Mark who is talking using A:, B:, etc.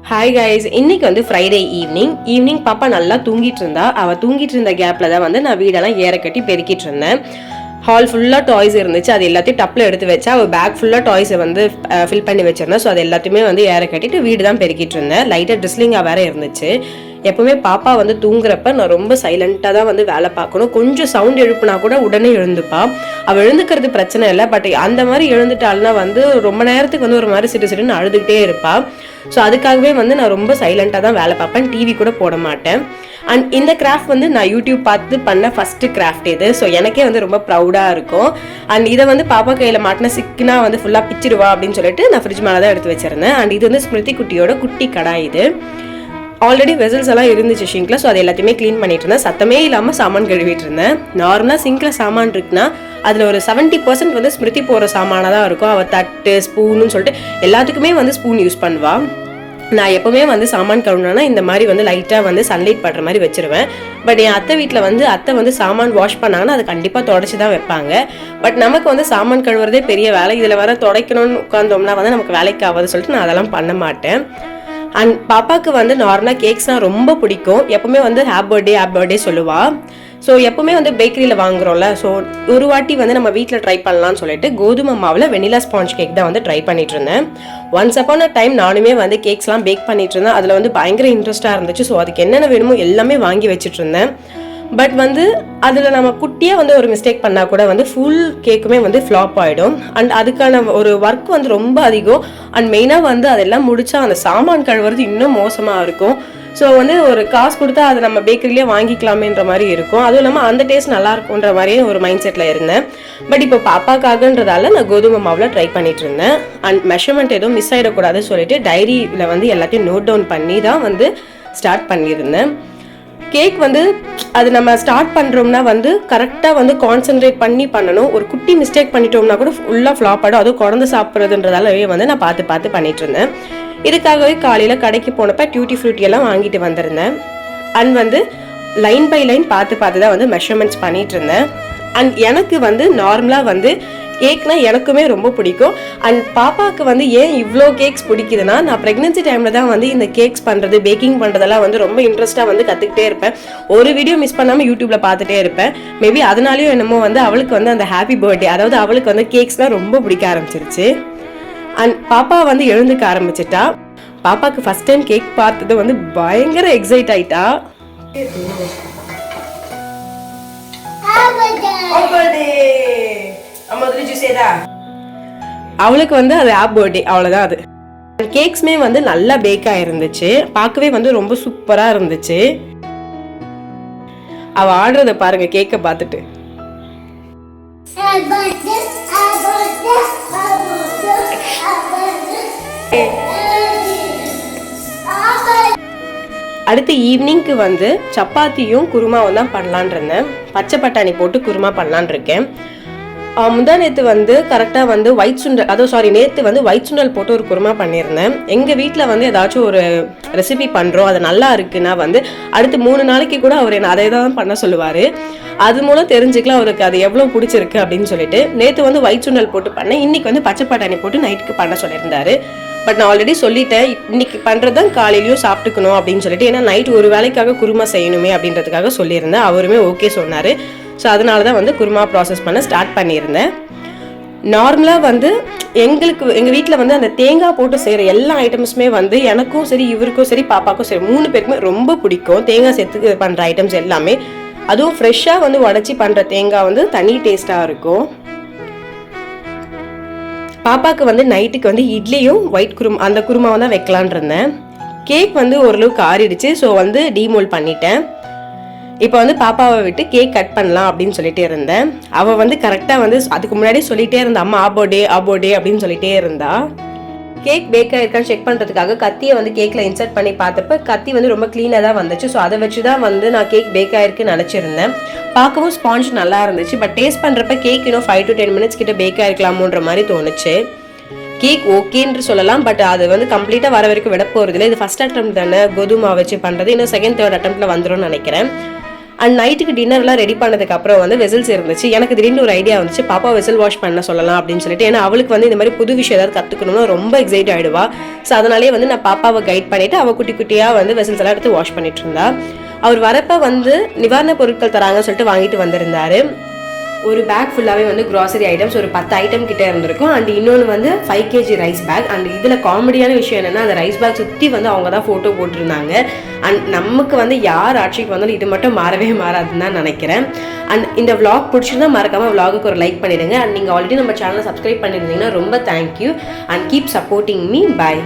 A: Hi guys, இன்னைக்கு வந்து Friday evening பாப்பா நல்லா தூங்கிட்டு இருந்தா. அவள் தூங்கிட்டு இருந்த கேப்பில் தான் வந்து நான் வீடெல்லாம் ஏற கட்டி பெருக்கிட்டு இருந்தேன். ஹால் ஃபுல்லாக டாய்ஸ் இருந்துச்சு, அது எல்லாத்தையும் டப்பில் எடுத்து வச்சா. அவள் பேக் ஃபுல்லாக டாய்ஸை வந்து ஃபில் பண்ணி வச்சிருந்தேன். ஸோ அது எல்லாத்தையுமே வந்து ஏற கட்டிட்டு வீடு தான் பெருக்கிட்டு இருந்தேன். லைட்டாக ட்ரிஸ்லிங்காக வேற இருந்துச்சு. எப்பவுமே பாப்பா வந்து தூங்குறப்ப நான் ரொம்ப சைலண்டாக தான் வந்து வேலை பார்க்கணும். கொஞ்சம் சவுண்ட் எழுப்புனா கூட உடனே எழுந்துப்பா. அவள் எழுந்துக்கிறது பிரச்சனை இல்லை, பட் அந்த மாதிரி எழுந்துட்டாள்னா வந்து ரொம்ப நேரத்துக்கு வந்து ஒரு மாதிரி சிறுன்னு அழுதுகிட்டே இருப்பா. ஸோ அதுக்காகவே வந்து நான் ரொம்ப சைலண்டாக தான் வேலை பார்ப்பேன். டிவி கூட போட மாட்டேன். அண்ட் இந்த கிராஃப்ட் வந்து நான் யூடியூப் பார்த்து பண்ண ஃபர்ஸ்ட் கிராஃப்ட் இது. ஸோ எனக்கே வந்து ரொம்ப ப்ரௌடாக இருக்கும். அண்ட் இதை வந்து பாப்பா கையில் மாட்டின சிக்குனா வந்து ஃபுல்லாக பிச்சிடுவா அப்படின்னு சொல்லிட்டு நான் ஃப்ரிட்ஜ் மேலே தான் எடுத்து வச்சிருந்தேன். அண்ட் இது வந்து ஸ்மிருதி குட்டியோட குட்டி கடாய். இது ஆல்ரெடி வெசல்ஸ் எல்லாம் இருந்துச்சு ஷிங்கில். ஸோ அது எல்லாத்தையுமே க்ளீன் பண்ணிட்டு இருந்தேன். சத்தமே இல்லாமல் சாமான் கழுவிட்டு இருந்தேன். நார்மலாக சிங்கில் சாமான் இருக்குன்னா அதில் ஒரு 70% வந்து ஸ்மிருதி போகிற சாமானாக தான் இருக்கும். அவள் தட்டு ஸ்பூன்னு சொல்லிட்டு எல்லாத்துக்குமே வந்து ஸ்பூன் யூஸ் பண்ணுவாள். நான் எப்பவுமே வந்து சாமான் கழுவுனா இந்த மாதிரி வந்து லைட்டாக வந்து சன்லைட் படுற மாதிரி வச்சிருவேன். பட் என் அத்தை வீட்டில் வந்து அத்தை வந்து சாமான் வாஷ் பண்ணாங்கன்னா அது கண்டிப்பாக தொடச்சி தான் வைப்பாங்க. பட் நமக்கு வந்து சாமான் கழுவுறதே பெரிய வேலை. இதில் வர துடைக்கணும்னு உட்காந்தோம்னா வந்து நமக்கு வேலைக்கு ஆகாது சொல்லிட்டு நான் அதெல்லாம் பண்ண மாட்டேன். அண்ட் பாப்பாவுக்கு வந்து நார்மலாக கேக்ஸ்னால் ரொம்ப பிடிக்கும். எப்பவுமே வந்து ஹாப்பி பர்த்டே சொல்லுவாள். ஸோ எப்பவுமே வந்து பேக்கரியில் வாங்குறோம்ல. ஸோ ஒரு வாட்டி வந்து நம்ம வீட்டில் ட்ரை பண்ணலாம்னு சொல்லிட்டு கோதுமை மாவில் வெனிலா ஸ்பாஞ்ச் கேக் தான் வந்து ட்ரை பண்ணிட்டு இருந்தேன். ஒன்ஸ் அப்பான் அ டைம் நானுமே வந்து கேக்ஸ்லாம் பேக் பண்ணிட்டு இருந்தேன். அதில் வந்து பயங்கர இன்ட்ரெஸ்ட்டாக இருந்துச்சு. ஸோ அதுக்கு என்னென்ன வேணுமோ எல்லாமே வாங்கி வச்சுட்டு இருந்தேன். பட் வந்து அதில் நம்ம குட்டியாக வந்து ஒரு மிஸ்டேக் பண்ணால் கூட வந்து ஃபுல் கேக்குமே வந்து ஃப்ளாப் ஆகிடும். அண்ட் அதுக்கான ஒரு ஒர்க் வந்து ரொம்ப அதிகம். அண்ட் மெயினாக வந்து அதெல்லாம் முடிச்சா அந்த சாமான் கழுவுறது இன்னும் மோசமாக இருக்கும். ஸோ வந்து ஒரு காசு கொடுத்தா அதை நம்ம பேக்கரிலேயே வாங்கிக்கலாமேன்ற மாதிரி இருக்கும். அதுவும் இல்லாமல் அந்த டேஸ்ட் நல்லா இருக்குன்ற மாதிரியே ஒரு மைண்ட் செட்டில் இருந்தேன். பட் இப்போ பாப்பாக்காகன்றதால நான் கோதுமை மாவில் ட்ரை பண்ணிட்டு இருந்தேன். அண்ட் மெஷர்மெண்ட் எதுவும் மிஸ் ஆகிடக்கூடாதுன்னு சொல்லிட்டு டைரியில் வந்து எல்லாத்தையும் நோட் டவுன் பண்ணி தான் வந்து ஸ்டார்ட் பண்ணியிருந்தேன். கேக் வந்து அது நம்ம ஸ்டார்ட் பண்ணுறோம்னா வந்து கரெக்டாக வந்து கான்சென்ட்ரேட் பண்ணி பண்ணணும். ஒரு குட்டி மிஸ்டேக் பண்ணிட்டோம்னா கூட ஃபுல்லாக ஃப்ளாப் ஆகிடும். அதுவும் குழந்தை சாப்பிட்றதுன்றதாலவே வந்து நான் பார்த்து பண்ணிட்டு இருந்தேன். இதுக்காகவே காலையில் கடைக்கு போனப்போ டியூட்டி ஃப்ரூட்டி எல்லாம் வாங்கிட்டு வந்திருந்தேன். அண்ட் வந்து லைன் பை லைன் பார்த்து தான் வந்து மெஷர்மெண்ட்ஸ் பண்ணிட்டு இருந்தேன். அண்ட் எனக்கு வந்து நார்மலாக வந்து கேக்னா எனக்குமே ரொம்ப பிடிக்கும். அண்ட் பாப்பாவுக்கு வந்து ஏன் இவ்வளோ கேக்ஸ் பிடிக்குதுன்னா, நான் ப்ரெக்னென்சி டைமில் தான் வந்து இந்த கேக்ஸ் பண்ணுறது பேக்கிங் பண்ணுறதெல்லாம் வந்து ரொம்ப இன்ட்ரெஸ்ட்டாக வந்து கற்றுக்கிட்டே இருப்பேன். ஒரு வீடியோ மிஸ் பண்ணாமல் யூடியூப்பில் பார்த்துட்டே இருப்பேன். மேபி அதனாலேயும் என்னமோ வந்து அவளுக்கு வந்து அந்த ஹாப்பி பர்த்டே, அதாவது அவளுக்கு வந்து கேக்ஸ்லாம் ரொம்ப பிடிக்க ஆரம்பிச்சிருச்சு. அண்ட் பாப்பா வந்து எழுந்துக்க ஆரம்பிச்சிட்டா. பாப்பாவுக்கு ஃபர்ஸ்ட் டைம் கேக் பார்த்தது வந்து பயங்கர எக்ஸைட் ஆயிட்டா. அவளுக்கு வந்து அது ஹாப்பி பர்த்டே, அவ்வளோதான். அது கேக்ஸ்மே வந்து நல்லா பேக் ஆயிருந்துச்சு. பார்க்கவே வந்து ரொம்ப சூப்பராக இருந்துச்சு. அவ ஆடுறத பாருங்க கேக்கை பார்த்துட்டு. அடுத்து ஈவினிங்க்கு வந்து சப்பாத்தியும் குருமாவும் தான் பண்ணலான் இருந்தேன். பச்சை பட்டாணி போட்டு குருமா பண்ணலான் இருக்கேன். முந்தா நேற்று வந்து கரெக்டாக வந்து நேற்று வந்து ஒயிட் சுண்டல் போட்டு ஒரு குருமா பண்ணியிருந்தேன். எங்கள் வீட்டில் வந்து ஏதாச்சும் ஒரு ரெசிபி பண்ணுறோம், அது நல்லா இருக்குன்னா வந்து அடுத்து 3 நாளைக்கு கூட அவர் என்ன அதே தான் பண்ண சொல்லுவார். அது மூலம் தெரிஞ்சுக்கலாம் அவருக்கு அது எவ்வளோ பிடிச்சிருக்கு அப்படின்னு சொல்லிட்டு நேற்று வந்து ஒயிட் சுண்டல் போட்டு பண்ணேன். இன்னைக்கு வந்து பச்சை பட்டாணி போட்டு நைட்டுக்கு பண்ண சொல்லியிருந்தாரு. பட் நான் ஆல்ரெடி சொல்லிட்டேன், இன்னைக்கு பண்ணுறது தான் காலையிலையும் சாப்பிட்டுக்கணும் அப்படின்னு சொல்லிட்டு. ஏன்னா நைட் ஒரு வேலைக்காக குருமா செய்யணுமே அப்படின்றதுக்காக சொல்லியிருந்தேன். அவருமே ஓகே சொன்னார். ஸோ அதனால தான் வந்து குருமா ப்ராசஸ் பண்ண ஸ்டார்ட் பண்ணியிருந்தேன். நார்மலாக வந்து எங்கள் வீட்டில் வந்து அந்த தேங்காய் போட்டு செய்கிற எல்லா ஐட்டம்ஸுமே வந்து எனக்கும் சரி, இவருக்கும் சரி, பாப்பாக்கும் சரி, 3 பேருக்குமே ரொம்ப பிடிக்கும். தேங்காய் சேர்த்து பண்ணுற ஐட்டம்ஸ் எல்லாமே, அதுவும் ஃப்ரெஷ்ஷாக வந்து உடச்சி பண்ணுற தேங்காய் வந்து தனி டேஸ்ட்டாக இருக்கும். பாப்பாவுக்கு வந்து நைட்டுக்கு வந்து இட்லியும் ஒயிட் அந்த குருமாவை தான் வைக்கலான் இருந்தேன். கேக் வந்து ஓரளவுக்கு ஆறிடுச்சு. ஸோ வந்து டீமோல்ட் பண்ணிட்டேன். இப்போ வந்து பாப்பாவை விட்டு கேக் கட் பண்ணலாம் அப்படின்னு சொல்லிட்டே இருந்தேன். அவள் வந்து கரெக்டாக வந்து அதுக்கு முன்னாடி சொல்லிட்டே இருந்தா, அம்மா ஆபோடே அப்படின்னு சொல்லிட்டே இருந்தா. கேக் பேக் ஆயிருக்கான்னு செக் பண்ணுறதுக்காக கத்தியை வந்து கேக்கில் இன்சர்ட் பண்ணி பார்த்தப்ப கத்தி வந்து ரொம்ப க்ளீனாக தான் வந்துச்சு. ஸோ அதை வச்சு தான் வந்து நான் கேக் பேக் ஆயிருக்குன்னு நினச்சிருந்தேன். பார்க்கவும் ஸ்பாஞ்ச் நல்லா இருந்துச்சு. பட் டேஸ்ட் பண்ணுறப்ப கேக் இன்னும் 5 to 10 minutes கிட்ட பேக் ஆயிருக்கலாமோன்ற மாதிரி தோணுச்சு. கேக் ஓகேன்னு சொல்லலாம். பட் அது வந்து கம்ப்ளீட்டாக வர வரைக்கும் விட போகிறது இல்லை. இது ஃபர்ஸ்ட் அட்டெம்ப்ட் தானே கோதுமை வச்சு பண்ணுறது. இன்னும் செகண்ட் தேர்ட் அட்டெம்ப்டில் வந்துடும் நினைக்கிறேன். அண்ட் நைட்டுக்கு டின்னர்லாம் ரெடி பண்ணதுக்கப்புறம் வந்து வெசல்ஸ் இருந்துச்சு. எனக்கு திடீர்னு ஒரு ஐடியா வந்துச்சு, பாப்பா வெசல் வாஷ் பண்ண சொல்லலாம் அப்படின்னு சொல்லிட்டு. ஏன்னா அவளுக்கு வந்து இந்த மாதிரி புது விஷயம் ஏதாவது கற்றுக்கணும்னு ரொம்ப எக்ஸைட் ஆகிடுவா. ஸோ அதனாலேயே வந்து நான் பாப்பாவை கைட் பண்ணிவிட்டு அவள் குட்டி குட்டியாக வந்து வெசல்ஸ் எல்லாம் எடுத்து வாஷ் பண்ணிட்டு இருந்தா. அவர் வரப்போ வந்து நிவாரண பொருட்கள் தராங்கன்னு சொல்லிட்டு வாங்கிட்டு வந்திருந்தாரு. ஒரு பேக் ஃபுல்லாகவே வந்து க்ராசரி ஐட்டம்ஸ் ஒரு 10 ஐட்டம் கிட்டே இருந்திருக்கும். அண்ட் இன்னொன்று வந்து 5 kg ரைஸ் பேக். அண்ட் இதில் காமெடியான விஷயம் என்னென்னா, அந்த ரைஸ் பேக் சுற்றி வந்து அவங்க தான் ஃபோட்டோ போட்டிருந்தாங்க. அண்ட் நமக்கு வந்து யார் ஆட்சிக்கு வந்தாலும் இது மட்டும் மாறவே மாறாதுன்னு தான் நினைக்கிறேன். அண்ட் இந்த விளாக் பிடிச்சிருந்தா மறக்காமல் விளாகுக்கு ஒரு லைக் பண்ணிடுங்க. அண்ட் நீங்கள் ஆல்ரெடி நம்ம சேனலை சப்ஸ்கிரைப் பண்ணியிருந்தீங்கன்னா ரொம்ப thank you. And keep supporting me. Bye.